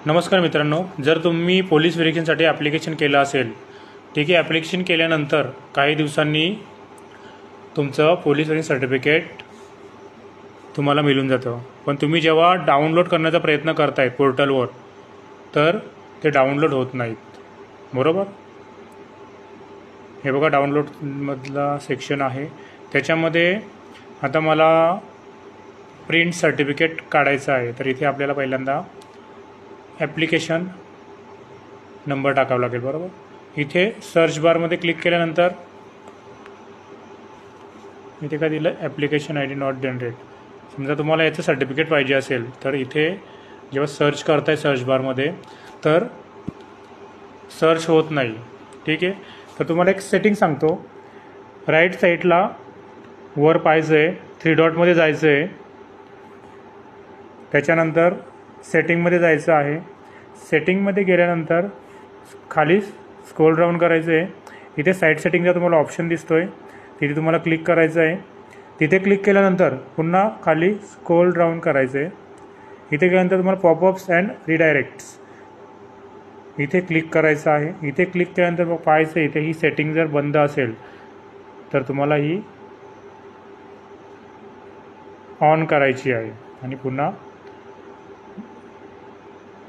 नमस्कार मित्रांनो, जर तुम्ही पोलीस व्हेरिफिकेशनसाठी ॲप्लिकेशन केलं असेल, ठीक आहे. ॲप्लिकेशन केल्यानंतर काही दिवसांनी तुमचं पोलीस व्हेरिफिकेशन सर्टिफिकेट तुम्हाला मिळून जातं. पण तुम्ही जेव्हा डाउनलोड करण्याचा प्रयत्न करताय पोर्टलवर, तर ते डाउनलोड होत नाहीत, बरोबर. हे बघा, डाउनलोडमधला सेक्शन आहे. त्याच्यामध्ये आता मला प्रिंट सर्टिफिकेट काढायचं आहे, तर इथे आपल्याला पहिल्यांदा ॲप्लिकेशन नंबर टाकावा लागेल, बरोबर. इथे सर्च बारमध्ये क्लिक केल्यानंतर इथे काय दिलं, application I D not generate. समजा तुम्हाला याचं सर्टिफिकेट पाहिजे असेल, तर इथे जेव्हा सर्च करताय सर्च बारमध्ये, तर सर्च होत नाही, ठीक आहे. तर तुम्हाला एक सेटिंग सांगतो. राईट साईडला वर पाहायचं आहे, 3 डॉटमध्ये जायचं आहे. त्याच्यानंतर सेटिंगमध्ये जायचं आहे. सेटिंगमध्ये गेल्यानंतर खाली स्क्रोल डाऊन करायचं आहे. इथे साईड सेटिंगचा तुम्हाला ऑप्शन दिसतो आहे, तिथे तुम्हाला क्लिक करायचं आहे. तिथे क्लिक केल्यानंतर पुन्हा खाली स्क्रोल डाऊन करायचं आहे. इथे गेल्यानंतर तुम्हाला पॉपअप्स अँड रिडायरेक्ट्स इथे क्लिक करायचं आहे. इथे क्लिक केल्यानंतर मग पाहायचं इथे ही सेटिंग जर बंद असेल तर तुम्हाला ही ऑन करायची आहे आणि पुन्हा